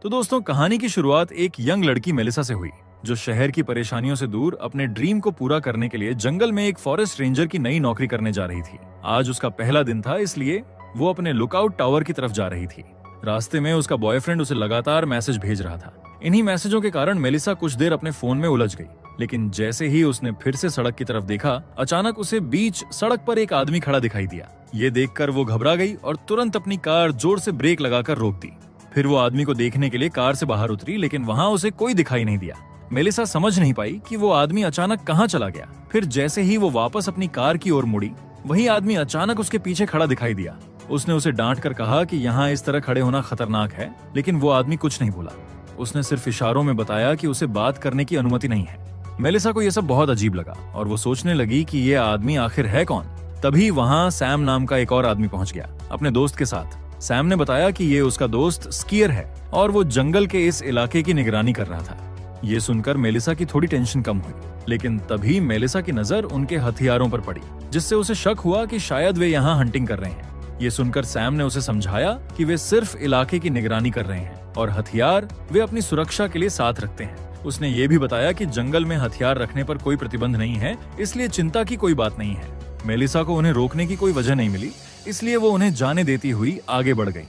तो दोस्तों, कहानी की शुरुआत एक यंग लड़की मेलिसा से हुई, जो शहर की परेशानियों से दूर अपने ड्रीम को पूरा करने के लिए जंगल में एक फॉरेस्ट रेंजर की नई नौकरी करने जा रही थी। आज उसका पहला दिन था, इसलिए वो अपने लुकआउट टावर की तरफ जा रही थी। रास्ते में उसका बॉयफ्रेंड उसे लगातार मैसेज भेज रहा था। इन्हीं मैसेजों के कारण मेलिसा कुछ देर अपने फोन में उलझ गई, लेकिन जैसे ही उसने फिर से सड़क की तरफ देखा, अचानक उसे बीच सड़क पर एक आदमी खड़ा दिखाई दिया। ये देखकर वो घबरा गई और तुरंत अपनी कार जोर से ब्रेक लगाकर रोक दी। फिर वो आदमी को देखने के लिए कार से बाहर उतरी, लेकिन वहां उसे कोई दिखाई नहीं दिया। मेलिसा समझ नहीं पाई कि वो आदमी अचानक कहाँ चला गया। फिर जैसे ही वो वापस अपनी कार की ओर मुड़ी, वही आदमी अचानक उसके पीछे खड़ा दिखाई दिया। उसने उसे डांट कर कहा कि यहाँ इस तरह खड़े होना खतरनाक है, लेकिन वो आदमी कुछ नहीं बोला। उसने सिर्फ इशारों में बताया कि उसे बात करने की अनुमति नहीं है। मेलिसा को यह सब बहुत अजीब लगा और वो सोचने लगी कि ये आदमी आखिर है कौन। तभी वहां सैम नाम का एक और आदमी पहुंच गया अपने दोस्त के साथ। सैम ने बताया कि ये उसका दोस्त स्कीयर है और वो जंगल के इस इलाके की निगरानी कर रहा था। ये सुनकर मेलिसा की थोड़ी टेंशन कम हुई, लेकिन तभी मेलिसा की नजर उनके हथियारों पर पड़ी, जिससे उसे शक हुआ कि शायद वे यहाँ हंटिंग कर रहे हैं। ये सुनकर सैम ने उसे समझाया कि वे सिर्फ इलाके की निगरानी कर रहे हैं और हथियार वे अपनी सुरक्षा के लिए साथ रखते हैं। उसने ये भी बताया कि जंगल में हथियार रखने पर कोई प्रतिबंध नहीं है, इसलिए चिंता की कोई बात नहीं है। मेलिसा को उन्हें रोकने की कोई वजह नहीं मिली, इसलिए वो उन्हें जाने देती हुई आगे बढ़ गई।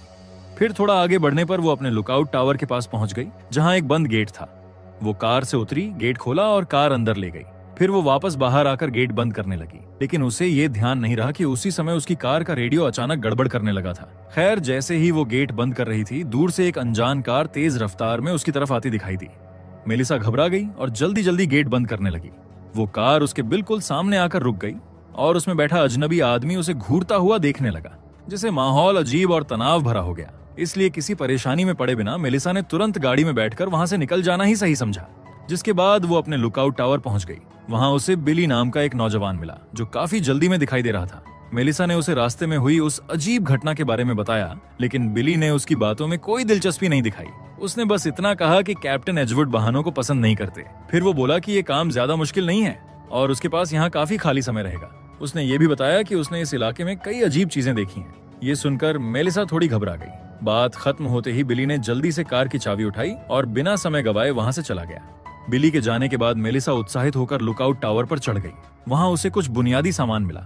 फिर थोड़ा आगे बढ़ने पर वो अपने लुकआउट टावर के पास पहुंच गई, जहां एक बंद गेट था। वो कार से उतरी, गेट खोला और कार अंदर ले गई। फिर वो वापस बाहर आकर गेट बंद करने लगी, लेकिन उसे ये ध्यान नहीं रहा कि उसी समय उसकी कार का रेडियो अचानक गड़बड़ करने लगा था। खैर, जैसे ही वो गेट बंद कर रही थी, दूर से एक अनजान कार तेज रफ्तार में उसकी तरफ आती दिखाई दी। मेलिसा घबरा गई और जल्दी जल्दी गेट बंद करने लगी। वो कार उसके बिल्कुल सामने आकर रुक गई और उसमें बैठा अजनबी आदमी उसे घूरता हुआ देखने लगा, जिससे माहौल अजीब और तनाव भरा हो गया। इसलिए किसी परेशानी में पड़े बिना मेलिसा ने तुरंत गाड़ी में बैठकर वहां से निकल जाना ही सही समझा। जिसके बाद वो अपने लुकआउट टावर पहुंच गई। वहां उसे बिली नाम का एक नौजवान मिला, जो काफी जल्दी में दिखाई दे रहा था। मेलिसा ने उसे रास्ते में हुई उस अजीब घटना के बारे में बताया, लेकिन बिली ने उसकी बातों में कोई दिलचस्पी नहीं दिखाई। उसने बस इतना कहा कि कैप्टन एजवुड बहानों को पसंद नहीं करते। फिर वो बोला कि ये काम ज्यादा मुश्किल नहीं है और उसके पास यहाँ काफी खाली समय रहेगा। उसने ये भी बताया कि उसने इस इलाके में कई अजीब चीजें देखी हैं। ये सुनकर मेलिसा थोड़ी घबरा गई। बात खत्म होते ही बिली ने जल्दी से कार की चाबी उठाई और बिना समय गवाए वहां से चला गया। बिली के जाने के बाद मेलिसा उत्साहित होकर लुकआउट टावर पर चढ़ गई। वहां उसे कुछ बुनियादी सामान मिला।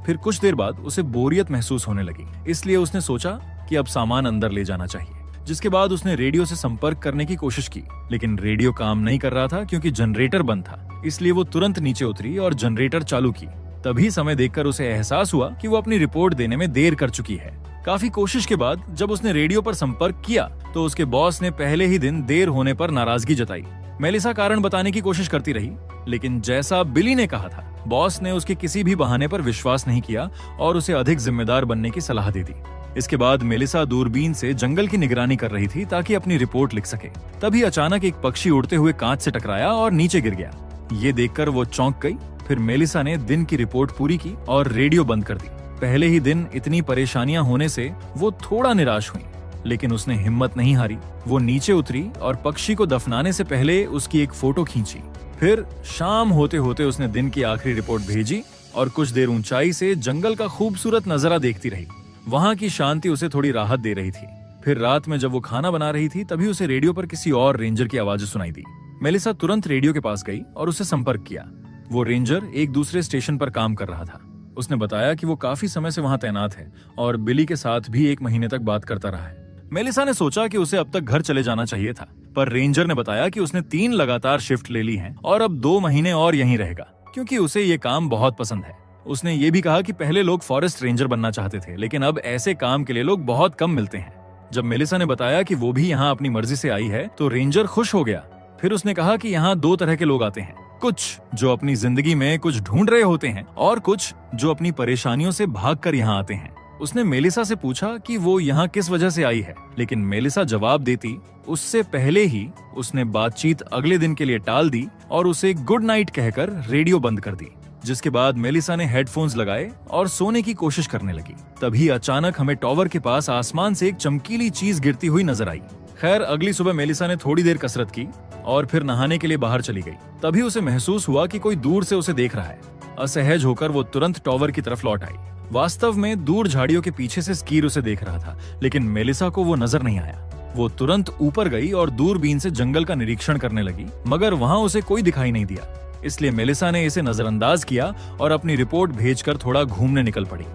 फिर कुछ देर बाद उसे बोरियत महसूस होने लगी, इसलिए उसने सोचा कि अब सामान अंदर ले जाना चाहिए। जिसके बाद उसने रेडियो से संपर्क करने की कोशिश की, लेकिन रेडियो काम नहीं कर रहा था क्योंकि जनरेटर बंद था। इसलिए वो तुरंत नीचे उतरी और जनरेटर चालू की। तभी समय देखकर उसे एहसास हुआ कि वो अपनी रिपोर्ट देने में देर कर चुकी है। काफी कोशिश के बाद जब उसने रेडियो पर संपर्क किया, तो उसके बॉस ने पहले ही दिन देर होने पर नाराजगी जताई। मेलिसा कारण बताने की कोशिश करती रही, लेकिन जैसा बिली ने कहा था, बॉस ने उसके किसी भी बहाने पर विश्वास नहीं किया और उसे अधिक जिम्मेदार बनने की सलाह दे दी। इसके बाद मेलिसा दूरबीन से जंगल की निगरानी कर रही थी ताकि अपनी रिपोर्ट लिख सके। तभी अचानक एक पक्षी उड़ते हुए कांच से टकराया और नीचे गिर गया। ये देखकर वो चौंक गई। फिर मेलिसा ने दिन की रिपोर्ट पूरी की और रेडियो बंद कर दी। पहले ही दिन इतनी परेशानियां होने से वो थोड़ा निराश हुई, लेकिन उसने हिम्मत नहीं हारी। वो नीचे उतरी और पक्षी को दफनाने से पहले उसकी एक फोटो खींची। फिर शाम होते होते उसने दिन की आखिरी रिपोर्ट भेजी और कुछ देर ऊंचाई से जंगल का खूबसूरत नजारा देखती रही। वहां की शांति उसे थोड़ी राहत दे रही थी। फिर रात में जब वो खाना बना रही थी, तभी उसे रेडियो पर किसी और रेंजर की आवाज सुनाई दी। मेलिसा तुरंत रेडियो के पास गई और उससे संपर्क किया। वो रेंजर एक दूसरे स्टेशन पर काम कर रहा था। उसने बताया कि वो काफी समय से वहां तैनात है और बिली के साथ भी 1 महीने तक बात करता रहा है। मेलिसा ने सोचा कि उसे अब तक घर चले जाना चाहिए था, पर रेंजर ने बताया कि उसने 3 लगातार शिफ्ट ले ली हैं और अब 2 महीने और यहीं रहेगा, क्योंकि उसे ये काम बहुत पसंद है। उसने ये भी कहा कि पहले लोग फॉरेस्ट रेंजर बनना चाहते थे, लेकिन अब ऐसे काम के लिए लोग बहुत कम मिलते हैं। जब मेलिसा ने बताया कि वो भी यहाँ अपनी मर्जी से आई है, तो रेंजर खुश हो गया। फिर उसने कहा कि यहाँ 2 तरह के लोग आते हैं, कुछ जो अपनी जिंदगी में कुछ ढूंढ रहे होते हैं और कुछ जो अपनी परेशानियों से भागकर यहाँ आते हैं। उसने मेलिसा से पूछा कि वो यहाँ किस वजह से आई है, लेकिन मेलिसा जवाब देती उससे पहले ही उसने बातचीत अगले दिन के लिए टाल दी और उसे गुड नाइट कहकर रेडियो बंद कर दी। जिसके बाद मेलिसा ने हेडफोन्स लगाए और सोने की कोशिश करने लगी। तभी अचानक हमें टावर के पास आसमान से एक चमकीली चीज गिरती हुई नजर आई। खैर, अगली सुबह मेलिसा ने थोड़ी देर कसरत की और फिर नहाने के लिए बाहर चली गई। तभी उसे महसूस हुआ कि कोई दूर से उसे देख रहा है। असहज होकर वो तुरंत टावर की तरफ लौट आई। वास्तव में दूर झाड़ियों के पीछे से स्कीर उसे देख रहा था, लेकिन मेलिसा को वो नजर नहीं आया। वो तुरंत ऊपर गई और दूरबीन से जंगल का निरीक्षण करने लगी, मगर वहां उसे कोई दिखाई नहीं दिया। इसलिए मेलिसा ने इसे नजरअंदाज किया और अपनी रिपोर्ट भेजकर थोड़ा घूमने निकल पड़ी।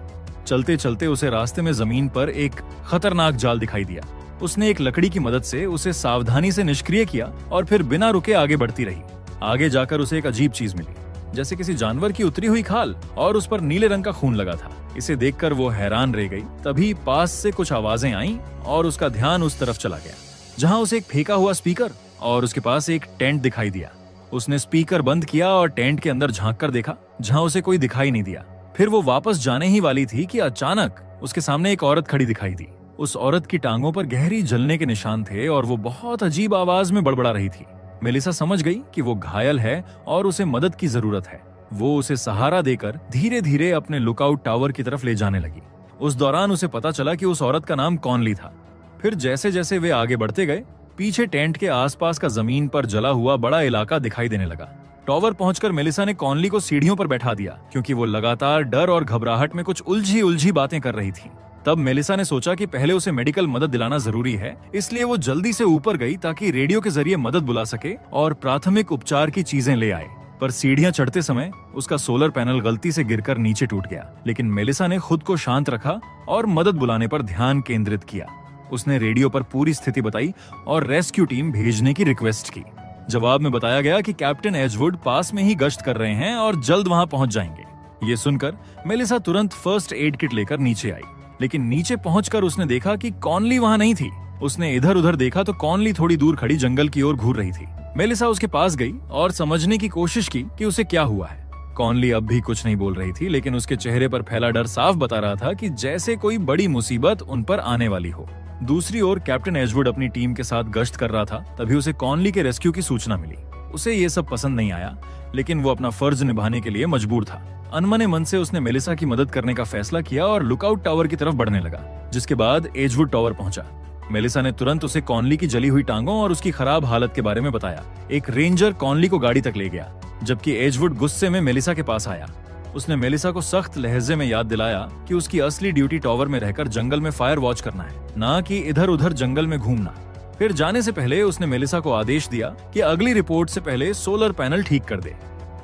चलते चलते उसे रास्ते में जमीन पर एक खतरनाक जाल दिखाई दिया। उसने एक लकड़ी की मदद से उसे सावधानी से निष्क्रिय किया और फिर बिना रुके आगे बढ़ती रही। आगे जाकर उसे एक अजीब चीज मिली, जैसे किसी जानवर की उतरी हुई खाल, और उस पर नीले रंग का खून लगा था। इसे देखकर वो हैरान रह गई। तभी पास से कुछ आवाजें आईं और उसका ध्यान उस तरफ चला गया जहां उसे एक फेंका हुआ स्पीकर और उसके पास एक टेंट दिखाई दिया। उसने स्पीकर बंद किया और टेंट के अंदर झांक कर देखा, जहां उसे कोई दिखाई नहीं दिया। फिर वो वापस जाने ही वाली थी कि अचानक उसके सामने एक औरत खड़ी दिखाई दी। उस औरत की टांगों पर गहरी जलने के निशान थे और वो बहुत अजीब आवाज में बड़बड़ा रही थी। मेलिसा समझ गई कि वो घायल है और उसे मदद की जरूरत है। वो उसे सहारा देकर धीरे धीरे अपने लुकआउट टावर की तरफ ले जाने लगी। उस दौरान उसे पता चला कि उस औरत का नाम कॉनली था। फिर जैसे जैसे वे आगे बढ़ते गए, पीछे टेंट के आसपास का जमीन पर जला हुआ बड़ा इलाका दिखाई देने लगा। टावर पहुंचकर मेलिसा ने कॉनली को सीढ़ियों पर बैठा दिया, क्योंकि वो लगातार डर और घबराहट में कुछ उलझी उलझी बातें कर रही थी। तब मेलिसा ने सोचा कि पहले उसे मेडिकल मदद दिलाना जरूरी है, इसलिए वो जल्दी से ऊपर गई ताकि रेडियो के जरिए मदद बुला सके और प्राथमिक उपचार की चीजें ले आए। पर सीढ़ियां चढ़ते समय उसका सोलर पैनल गलती से गिरकर नीचे टूट गया, लेकिन मेलिसा ने खुद को शांत रखा और मदद बुलाने पर ध्यान केंद्रित किया। उसने रेडियो पर पूरी स्थिति बताई और रेस्क्यू टीम भेजने की रिक्वेस्ट की। जवाब में बताया गया कि कैप्टन एजवुड पास में ही गश्त कर रहे हैं और जल्द वहां पहुंच जाएंगे। ये सुनकर मेलिसा तुरंत फर्स्ट एड किट लेकर नीचे आई, लेकिन नीचे पहुंचकर उसने देखा कि कॉनली वहां नहीं थी। उसने इधर उधर देखा तो कॉनली थोड़ी दूर खड़ी जंगल की ओर घूर रही थी। मेलिसा उसके पास गई और समझने की कोशिश की कि उसे क्या हुआ है। कॉनली अब भी कुछ नहीं बोल रही थी, लेकिन उसके चेहरे पर फैला डर साफ बता रहा था कि जैसे कोई बड़ी मुसीबत उन पर आने वाली हो। दूसरी ओर कैप्टन एजवुड अपनी टीम के साथ गश्त कर रहा था। तभी उसे कॉनली के रेस्क्यू की सूचना मिली। उसे ये सब पसंद नहीं आया, लेकिन वो अपना फर्ज निभाने के लिए मजबूर था। अनमने मन से उसने मेलिसा की मदद करने का फैसला किया और लुकआउट टावर की तरफ बढ़ने लगा, जिसके बाद एजवुड टावर पहुंचा। मेलिसा ने तुरंत उसे कॉनली की जली हुई टांगों और उसकी खराब हालत के बारे में बताया। एक रेंजर कॉनली को गाड़ी तक ले गया, जबकि एजवुड गुस्से में मेलिसा के पास आया। उसने मेलिसा को सख्त लहजे में याद दिलाया कि उसकी असली ड्यूटी टावर में रहकर जंगल में फायर वॉच करना है, ना कि इधर उधर जंगल में घूमना। फिर जाने से पहले उसने मेलिसा को आदेश दिया कि अगली रिपोर्ट से पहले सोलर पैनल ठीक कर दे।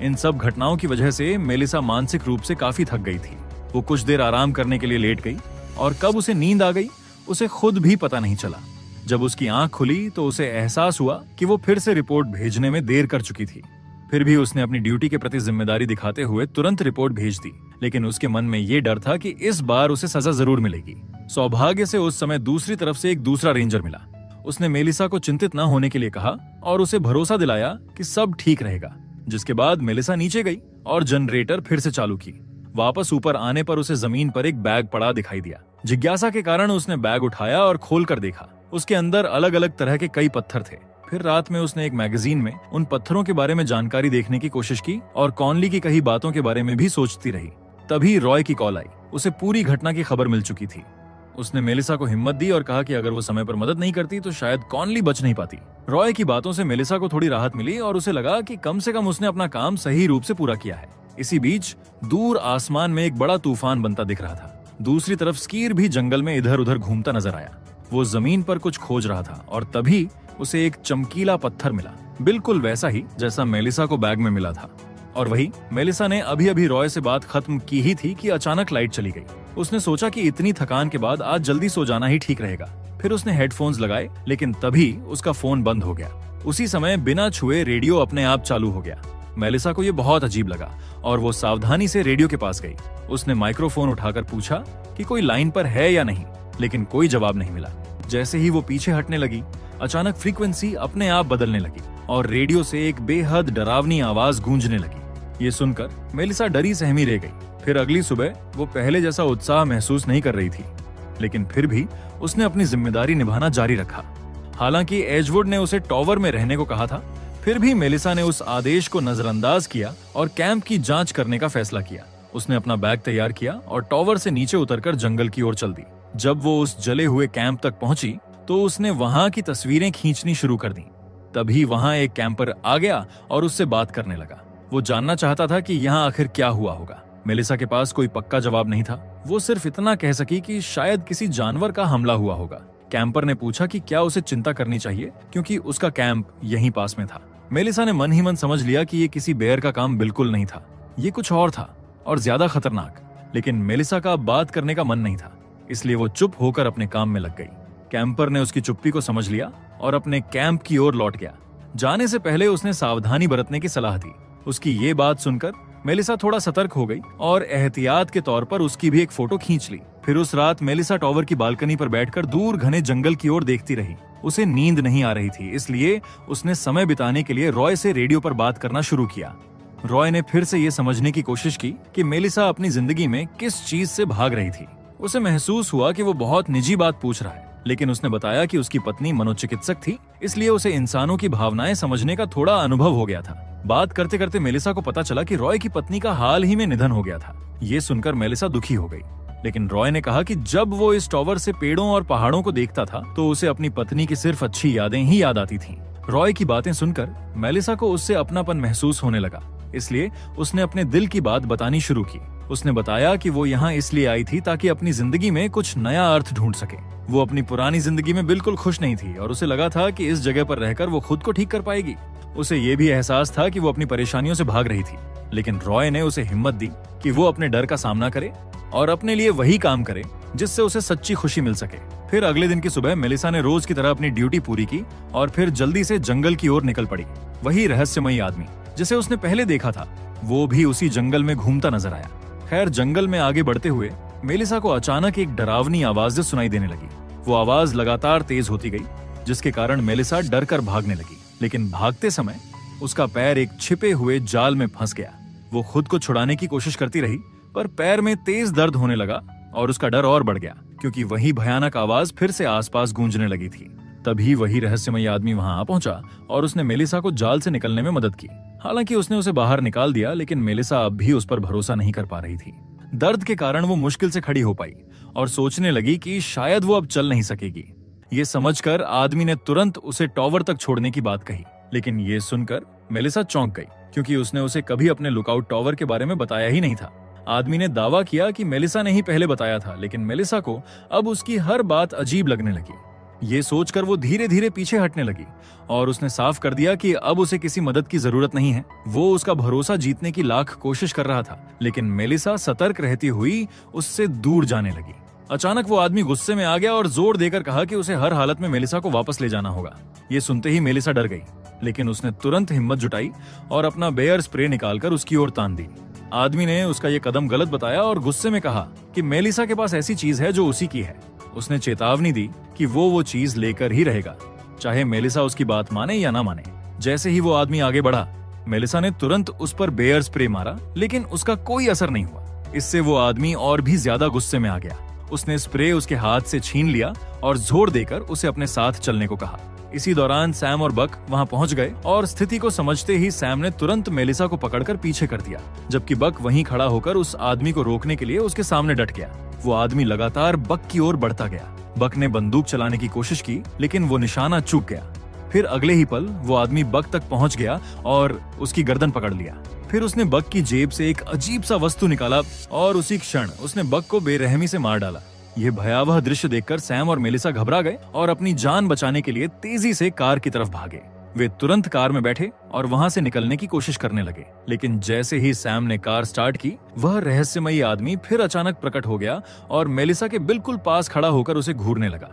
इन सब घटनाओं की वजह से मेलिसा मानसिक रूप से काफी थक गई थी। वो कुछ देर आराम करने के लिए लेट गई और कब उसे नींद आ गई उसे खुद भी पता नहीं चला। जब उसकी आंख खुली तो उसे एहसास हुआ कि वो फिर से रिपोर्ट भेजने में देर कर चुकी थी। फिर भी उसने अपनी ड्यूटी के प्रति जिम्मेदारी दिखाते हुए तुरंत रिपोर्ट भेज दी, लेकिन उसके मन में ये डर था कि इस बार उसे सजा जरूर मिलेगी। सौभाग्य से उस समय दूसरी तरफ से एक दूसरा रेंजर मिला। उसने मेलिसा को चिंतित न होने के लिए कहा और उसे भरोसा दिलाया कि सब ठीक रहेगा। जिसके बाद मेलिसा नीचे गई और जनरेटर फिर से चालू की। वापस ऊपर आने पर उसे जमीन पर एक बैग पड़ा दिखाई दिया। जिज्ञासा के कारण उसने बैग उठाया और खोल कर देखा। उसके अंदर अलग अलग तरह के कई पत्थर थे। फिर रात में उसने एक मैगजीन में उन पत्थरों के बारे में जानकारी देखने की कोशिश की और कॉनली की कही बातों के बारे में भी सोचती रही। तभी रॉय की कॉल आई। उसे पूरी घटना की खबर मिल चुकी थी। उसने मेलिसा को हिम्मत दी और कहा कि अगर वो समय पर मदद नहीं करती तो शायद कॉनली बच नहीं पाती। रॉय की बातों से मेलिसा को थोड़ी राहत मिली और उसे लगा कि कम से कम उसने अपना काम सही रूप से पूरा किया है। इसी बीच दूर आसमान में एक बड़ा तूफान बनता दिख रहा था। दूसरी तरफ स्कीर भी जंगल में इधर उधर घूमता नजर आया। वो जमीन पर कुछ खोज रहा था और तभी उसे एक चमकीला पत्थर मिला, बिल्कुल वैसा ही जैसा मेलिसा को बैग में मिला था। और वही मेलिसा ने अभी अभी रॉय से बात खत्म की ही थी कि अचानक लाइट चली गई। उसने सोचा कि इतनी थकान के बाद आज जल्दी सो जाना ही ठीक रहेगा। फिर उसने हेडफोन्स लगाए, लेकिन तभी उसका फोन बंद हो गया। उसी समय बिना छुए रेडियो अपने आप चालू हो गया। मेलिसा को ये बहुत अजीब लगा और वो सावधानी से रेडियो के पास गई। उसने माइक्रोफोन उठाकर पूछा कि कोई लाइन पर है या नहीं, लेकिन कोई जवाब नहीं मिला। जैसे ही वो पीछे हटने लगी, अचानक फ्रीक्वेंसी अपने आप बदलने लगी और रेडियो से एक बेहद डरावनी आवाज गूंजने लगी। ये सुनकर मेलिसा डरी सहमी रह गई। फिर अगली सुबह वो पहले जैसा उत्साह महसूस नहीं कर रही थी, लेकिन फिर भी उसने अपनी जिम्मेदारी निभाना जारी रखा। हालांकि एजवुड ने उसे टावर में रहने को कहा था, फिर भी मेलिसा ने उस आदेश को नजरअंदाज किया और कैंप की जांच करने का फैसला किया। उसने अपना बैग तैयार किया और टावर से नीचे उतरकर जंगल की ओर चल दी। जब वो उस जले हुए कैंप तक पहुंची तो उसने वहां की तस्वीरें खींचनी शुरू कर दी। तभी वहां एक कैंपर आ गया और उससे बात करने लगा। वो जानना चाहता था कि यहाँ आखिर क्या हुआ होगा। मेलिसा के पास कोई पक्का जवाब नहीं था। वो सिर्फ इतना कह सकी कि शायद किसी जानवर का हमला हुआ होगा कैंपर ने पूछा कि क्या उसे चिंता करनी चाहिए क्योंकि उसका कैंप यहीं पास में था। मेलिसा ने मन ही मन समझ लिया कि ये किसी बेयर का काम बिल्कुल नहीं था, ये कुछ और था और ज्यादा खतरनाक। लेकिन मेलिसा का बात करने का मन नहीं था, इसलिए वो चुप होकर अपने काम में लग गई। कैंपर ने उसकी चुप्पी को समझ लिया और अपने कैंप की ओर लौट गया। जाने से पहले उसने सावधानी बरतने की सलाह दी। उसकी ये बात सुनकर मेलिसा थोड़ा सतर्क हो गई और एहतियात के तौर पर उसकी भी एक फोटो खींच ली। फिर उस रात मेलिसा टॉवर की बालकनी पर बैठकर दूर घने जंगल की ओर देखती रही। उसे नींद नहीं आ रही थी, इसलिए उसने समय बिताने के लिए रॉय से रेडियो पर बात करना शुरू किया। रॉय ने फिर से ये समझने की कोशिश की कि मेलिसा अपनी जिंदगी में किस चीज से भाग रही थी। उसे महसूस हुआ कि वो बहुत निजी बात पूछ रहा है, लेकिन उसने बताया कि उसकी पत्नी मनोचिकित्सक थी, इसलिए उसे इंसानों की भावनाएं समझने का थोड़ा अनुभव हो गया था। बात करते करते मेलिसा को पता चला कि रॉय की पत्नी का हाल ही में निधन हो गया था। ये सुनकर मेलिसा दुखी हो गई, लेकिन रॉय ने कहा कि जब वो इस टॉवर से पेड़ों और पहाड़ों को देखता था तो उसे अपनी पत्नी की सिर्फ अच्छी यादें ही याद आती थीं। रॉय की बातें सुनकर मेलिसा को उससे अपनापन महसूस होने लगा, इसलिए उसने अपने दिल की बात बतानी शुरू की। उसने बताया कि वो यहाँ इसलिए आई थी ताकि अपनी जिंदगी में कुछ नया अर्थ ढूंढ सके। वो अपनी पुरानी जिंदगी में बिल्कुल खुश नहीं थी और उसे लगा था कि इस जगह पर रहकर वो खुद को ठीक कर पाएगी। उसे ये भी एहसास था कि वो अपनी परेशानियों से भाग रही थी, लेकिन रॉय ने उसे हिम्मत दी कि वो अपने डर का सामना करे और अपने लिए वही काम करे जिससे उसे सच्ची खुशी मिल सके। फिर अगले दिन की सुबह मेलिसा ने रोज की तरह अपनी ड्यूटी पूरी की और फिर जल्दी से जंगल की ओर निकल पड़ी। वही रहस्यमयी आदमी जिसे उसने पहले देखा था, वो भी उसी जंगल में घूमता नजर आया। खैर, जंगल में आगे बढ़ते हुए मेलिसा को अचानक एक डरावनी आवाज सुनाई देने लगी। वो आवाज लगातार तेज होती गई, जिसके कारण मेलिसा डर कर भागने लगी। लेकिन भागते समय उसका पैर एक छिपे हुए जाल में फंस गया। वो खुद को छुड़ाने की कोशिश करती रही, पर पैर में तेज दर्द होने लगा और उसका डर और बढ़ गया, क्योंकि वही भयानक आवाज फिर से आसपास गूंजने लगी थी। तभी वही रहस्यमयी आदमी वहां आ पहुंचा और उसने मेलिसा को जाल से निकलने में मदद की। हालांकि उसने उसे बाहर निकाल दिया, लेकिन मेलिसा अब भी उस पर भरोसा नहीं कर पा रही थी। दर्द के कारण वो मुश्किल से खड़ी हो पाई और सोचने लगी कि शायद वो अब चल नहीं सकेगी। ये समझकर आदमी ने तुरंत उसे टॉवर तक छोड़ने की बात कही, लेकिन ये सुनकर मेलिसा चौंक गई, क्योंकि उसने उसे कभी अपने लुकआउट टॉवर के बारे में बताया ही नहीं था। आदमी ने दावा किया कि मेलिसा ने ही पहले बताया था, लेकिन मेलिसा को अब उसकी हर बात अजीब लगने लगी। ये सोचकर वो धीरे धीरे पीछे हटने लगी और उसने साफ कर दिया कि अब उसे किसी मदद की जरूरत नहीं है। वो उसका भरोसा जीतने की लाख कोशिश कर रहा था, लेकिन मेलिसा सतर्क रहती हुई उससे दूर जाने लगी। अचानक वो आदमी गुस्से में आ गया और जोर देकर कहा कि उसे हर हालत में मेलिसा को वापस ले जाना होगा। ये सुनते ही मेलिसा डर गई, लेकिन उसने तुरंत हिम्मत जुटाई और अपना बेयर स्प्रे निकालकर उसकी ओर तान दी। आदमी ने उसका ये कदम गलत बताया और गुस्से में कहा कि मेलिसा के पास ऐसी चीज है जो उसी की है। उसने चेतावनी दी कि वो चीज लेकर ही रहेगा, चाहे मेलिसा उसकी बात माने या ना माने। जैसे ही वो आदमी आगे बढ़ा, मेलिसा ने तुरंत उस पर बेयर स्प्रे मारा, लेकिन उसका कोई असर नहीं हुआ। इससे वो आदमी और भी ज्यादा गुस्से में आ गया। उसने स्प्रे उसके हाथ से छीन लिया और जोर देकर उसे अपने साथ चलने को कहा। इसी दौरान सैम और बक वहां पहुंच गए और स्थिति को समझते ही सैम ने तुरंत मेलिसा को पकड़कर पीछे कर दिया, जबकि बक वहीं खड़ा होकर उस आदमी को रोकने के लिए उसके सामने डट गया। वो आदमी लगातार बक की ओर बढ़ता गया। बक ने बंदूक चलाने की कोशिश की, लेकिन वो निशाना चूक गया। फिर अगले ही पल वो आदमी बक तक पहुंच गया और उसकी गर्दन पकड़ लिया। फिर उसने बक की जेब से एक अजीब सा वस्तु निकाला और उसी क्षण उसने बक को बेरहमी से मार डाला। यह भयावह दृश्य देखकर सैम और मेलिसा घबरा गए और अपनी जान बचाने के लिए तेजी से कार की तरफ भागे। वे तुरंत कार में बैठे और वहां से निकलने की कोशिश करने लगे, लेकिन जैसे ही सैम ने कार स्टार्ट की, वह रहस्यमयी आदमी फिर अचानक प्रकट हो गया और मेलिसा के बिल्कुल पास खड़ा होकर उसे घूरने लगा।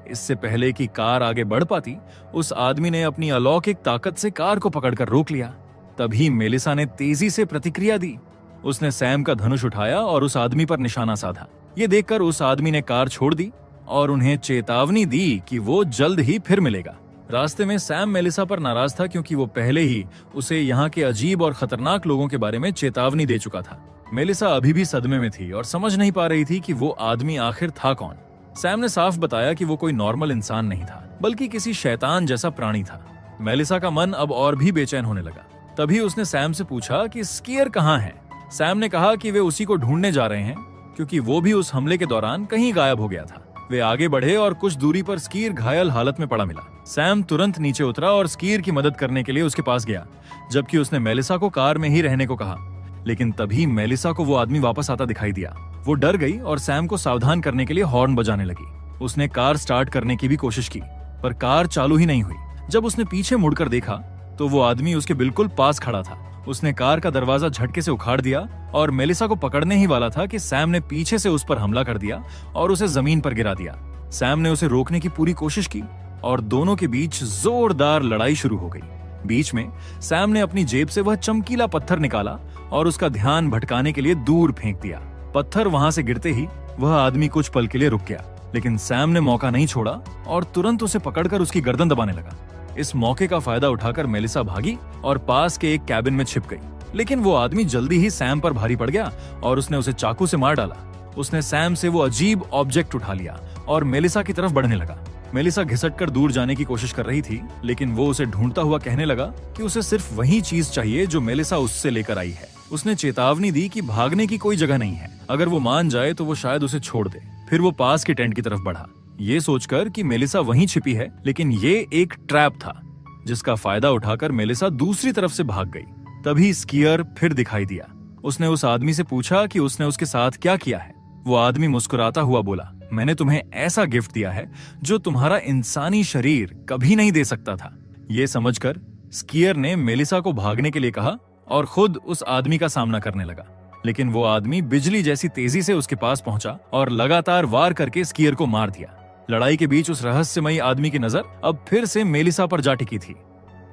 इससे पहले कि कार आगे बढ़ पाती, उस आदमी ने अपनी अलौकिक ताकत से कार को पकड़कर रोक लिया। तभी मेलिसा ने तेजी से प्रतिक्रिया दी। उसने सैम का धनुष उठाया और उस आदमी पर निशाना साधा। ये देखकर उस आदमी ने कार छोड़ दी और उन्हें चेतावनी दी कि वो जल्द ही फिर मिलेगा। रास्ते में सैम मेलिसा पर नाराज था, क्योंकि वो पहले ही उसे यहाँ के अजीब और खतरनाक लोगों के बारे में चेतावनी दे चुका था। मेलिसा अभी भी सदमे में थी और समझ नहीं पा रही थी कि वो आदमी आखिर था कौन। सैम ने साफ बताया कि वो कोई नॉर्मल इंसान नहीं था, बल्कि किसी शैतान जैसा प्राणी था। मेलिसा का मन अब और भी बेचैन होने लगा। तभी उसने सैम से पूछा कि स्कीयर कहाँ है। सैम ने कहा कि वे उसी को ढूंढने जा रहे हैं, क्योंकि वो भी उस हमले के दौरान कहीं गायब हो गया था। वे आगे बढ़े और कुछ दूरी पर स्कीर घायल हालत में पड़ा मिला। सैम तुरंत नीचे उतरा और स्कीर की मदद करने के लिए उसके पास गया, जबकि उसने मेलिसा को कार में ही रहने को कहा। लेकिन तभी मेलिसा को वो आदमी वापस आता दिखाई दिया। वो डर गई और सैम को सावधान करने के लिए हॉर्न बजाने लगी। उसने कार स्टार्ट करने की भी कोशिश की, पर कार चालू ही नहीं हुई। जब उसने पीछे मुड़कर देखा तो वो आदमी उसके बिल्कुल पास खड़ा था। उसने कार का दरवाजा झटके से उखाड़ दिया और मेलिसा को पकड़ने ही वाला था कि सैम ने पीछे से उस पर हमला कर दिया और उसे जमीन पर गिरा दिया। सैम ने उसे रोकने की पूरी कोशिश की और दोनों के बीच जोरदार लड़ाई शुरू हो गई। बीच में सैम ने अपनी जेब से वह चमकीला पत्थर निकाला और उसका ध्यान भटकाने के लिए दूर फेंक दिया। पत्थर वहां से गिरते ही वह आदमी कुछ पल के लिए रुक गया, लेकिन सैम ने मौका नहीं छोड़ा और तुरंत उसे पकड़कर उसकी गर्दन दबाने लगा। इस मौके का फायदा उठाकर मेलिसा भागी और पास के एक कैबिन में छिप गई, लेकिन वो आदमी जल्दी ही सैम पर भारी पड़ गया और उसने उसे चाकू से मार डाला। उसने सैम से वो अजीब ऑब्जेक्ट उठा लिया और मेलिसा की तरफ बढ़ने लगा। मेलिसा घिसटकर दूर जाने की कोशिश कर रही थी, लेकिन वो उसे ढूंढता हुआ कहने लगा कि उसे सिर्फ वही चीज चाहिए जो मेलिसा उससे लेकर आई है। उसने चेतावनी दी कि भागने की कोई जगह नहीं है, अगर वो मान जाए तो वो शायद उसे छोड़ दे। फिर वो पास के टेंट की तरफ बढ़ा, ये सोचकर कि मेलिसा वहीं छिपी है, लेकिन ये एक ट्रैप था जिसका फायदा उठाकर मेलिसा दूसरी तरफ से भाग गई। तभी स्कीयर फिर दिखाई दिया। उसने उस आदमी से पूछा कि उसने उसके साथ क्या किया है। वो आदमी मुस्कुराता हुआ बोला, मैंने तुम्हें ऐसा गिफ्ट दिया है जो तुम्हारा इंसानी शरीर कभी नहीं दे सकता था। ये समझकर स्कीयर ने मेलिसा को भागने के लिए कहा और खुद उस आदमी का सामना करने लगा, लेकिन वो आदमी बिजली जैसी तेजी से उसके पास पहुंचा और लगातार वार करके स्कीयर को मार दिया। लड़ाई के बीच उस रहस्यमयी आदमी की नजर अब फिर से मेलिसा पर जा टिकी थी।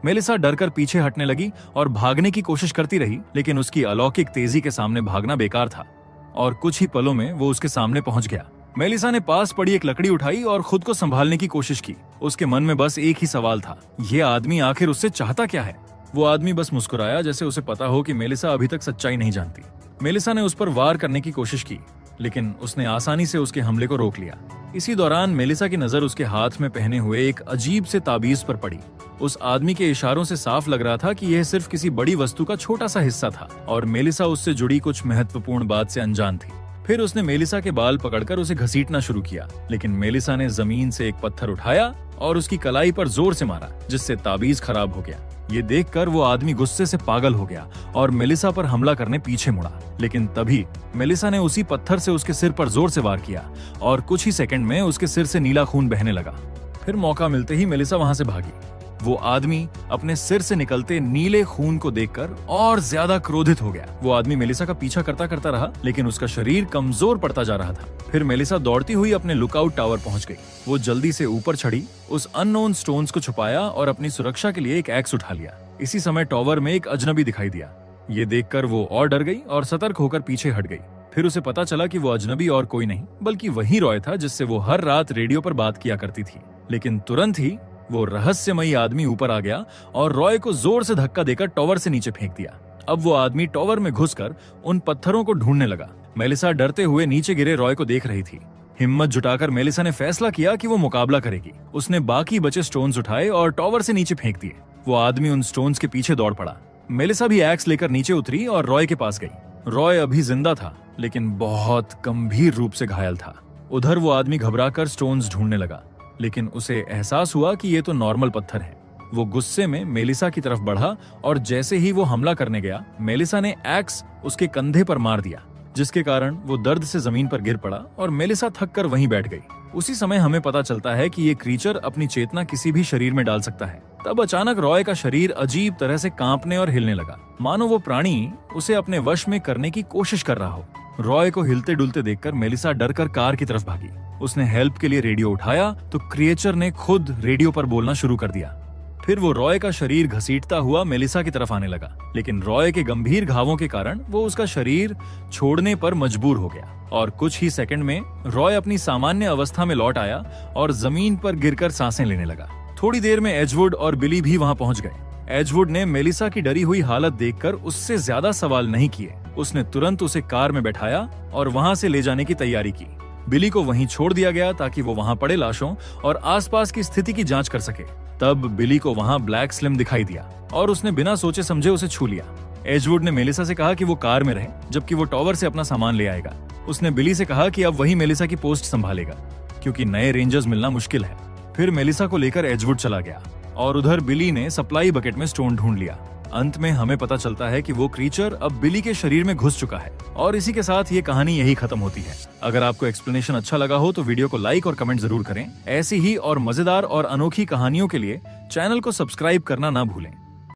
मेलिसा डरकर पीछे हटने लगी और भागने की कोशिश करती रही, लेकिन उसकी अलौकिक तेजी के सामने भागना बेकार था और कुछ ही पलों में वो उसके सामने पहुंच गया। मेलिसा ने पास पड़ी एक लकड़ी उठाई और खुद को संभालने की कोशिश की। उसके मन में बस एक ही सवाल था, ये आदमी आखिर उससे चाहता क्या है। वो आदमी बस मुस्कुराया, जैसे उसे पता हो कि मेलिसा अभी तक सच्चाई नहीं जानती। मेलिसा ने उस पर वार करने की कोशिश की, लेकिन उसने आसानी से उसके हमले को रोक लिया। इसी दौरान मेलिसा की नजर उसके हाथ में पहने हुए एक अजीब से ताबीज पर पड़ी। उस आदमी के इशारों से साफ लग रहा था कि यह सिर्फ किसी बड़ी वस्तु का छोटा सा हिस्सा था और मेलिसा उससे जुड़ी कुछ महत्वपूर्ण बात से अनजान थी। फिर उसने मेलिसा के बाल पकड़कर उसे घसीटना शुरू किया, लेकिन मेलिसा ने जमीन से एक पत्थर उठाया और उसकी कलाई पर जोर से मारा, जिससे ताबीज खराब हो गया। ये देखकर वो आदमी गुस्से से पागल हो गया और मेलिसा पर हमला करने पीछे मुड़ा, लेकिन तभी मेलिसा ने उसी पत्थर से उसके सिर पर जोर से वार किया और कुछ ही सेकंड में उसके सिर से नीला खून बहने लगा। फिर मौका मिलते ही मेलिसा वहां से भागी। वो आदमी अपने सिर से निकलते नीले खून को देखकर और ज्यादा क्रोधित हो गया। वो आदमी मेलिसा का पीछा करता करता रहा, लेकिन उसका शरीर कमजोर पड़ता जा रहा था। फिर मेलिसा दौड़ती हुई अपने लुकआउट टावर पहुंच गई। वो जल्दी से ऊपर चढ़ी, उस अननोन स्टोन्स को छुपाया और अपनी सुरक्षा के लिए एक एक्स उठा लिया। इसी समय टावर में एक अजनबी दिखाई दिया। ये देखकर वो और डर गई और सतर्क होकर पीछे हट गई। फिर उसे पता चला कि वो अजनबी और कोई नहीं बल्कि वही रॉय था जिससे वो हर रात रेडियो पर बात किया करती थी। लेकिन तुरंत ही वो रहस्यमयी आदमी ऊपर आ गया और रॉय को जोर से धक्का देकर टावर से नीचे फेंक दिया। अब वो आदमी टावर में घुसकर उन पत्थरों को ढूंढने लगा। मेलिसा डरते हुए नीचे गिरे रॉय को देख रही थी। हिम्मत जुटाकर मेलिसा ने फैसला किया कि वो मुकाबला करेगी। उसने बाकी बचे स्टोन्स उठाए और टावर से नीचे फेंक दिए। वो आदमी उन स्टोन्स के पीछे दौड़ पड़ा। मेलिसा भी एक्स लेकर नीचे उतरी और रॉय के पास गई। रॉय अभी जिंदा था, लेकिन बहुत गंभीर रूप से घायल था। उधर वो आदमी घबराकर स्टोन्स ढूंढने लगा, लेकिन उसे एहसास हुआ कि ये तो नॉर्मल पत्थर है। वो गुस्से में मेलिसा की तरफ बढ़ा और जैसे ही वो हमला करने गया, मेलिसा ने एक्स उसके कंधे पर मार दिया, जिसके कारण वो दर्द से जमीन पर गिर पड़ा और मेलिसा थक कर वहीं बैठ गई। उसी समय हमें पता चलता है कि ये क्रीचर अपनी चेतना किसी भी शरीर में डाल सकता है। तब अचानक रॉय का शरीर अजीब तरह से कांपने और हिलने लगा, मानो वो प्राणी उसे अपने वश में करने की कोशिश कर रहा हो। रॉय को हिलते डुलते देखकर मेलिसा डरकर कार की तरफ भागी। उसने हेल्प के लिए रेडियो उठाया तो क्रिएचर ने खुद रेडियो पर बोलना शुरू कर दिया। फिर वो रॉय का शरीर घसीटता हुआ मेलिसा की तरफ आने लगा, लेकिन रॉय के गंभीर घावों के कारण वो उसका शरीर छोड़ने पर मजबूर हो गया और कुछ ही सेकंड में रॉय अपनी सामान्य अवस्था में लौट आया और जमीन पर गिरकर सांसें लेने लगा। थोड़ी देर में एजवुड और बिली भी वहां पहुंच गए। एजवुड ने मेलिसा की डरी हुई हालत देखकर उससे ज्यादा सवाल नहीं किए। उसने तुरंत उसे कार में बैठाया और वहां से ले जाने की तैयारी की। बिली को वहीं छोड़ दिया गया ताकि वो वहां पड़े लाशों और आसपास की स्थिति की जांच कर सके। तब बिली को वहां ब्लैक स्लिम दिखाई दिया और उसने बिना सोचे समझे उसे छू लिया। एजवुड ने मेलिसा से कहा कि वो कार में रहे, जबकि वो टावर से अपना सामान ले आएगा। उसने बिली से कहा कि अब वही मेलिसा की पोस्ट संभालेगा, क्योंकि नए रेंजर्स मिलना मुश्किल है। फिर मेलिसा को लेकर एजवुड चला गया और उधर बिली ने सप्लाई बकेट में स्टोन ढूंढ लिया। अंत में हमें पता चलता है कि वो क्रीचर अब बिली के शरीर में घुस चुका है और इसी के साथ ये कहानी यही खत्म होती है। अगर आपको एक्सप्लेनेशन अच्छा लगा हो तो वीडियो को लाइक और कमेंट जरूर करें। ऐसी ही और मजेदार और अनोखी कहानियों के लिए चैनल को सब्सक्राइब करना ना भूलें।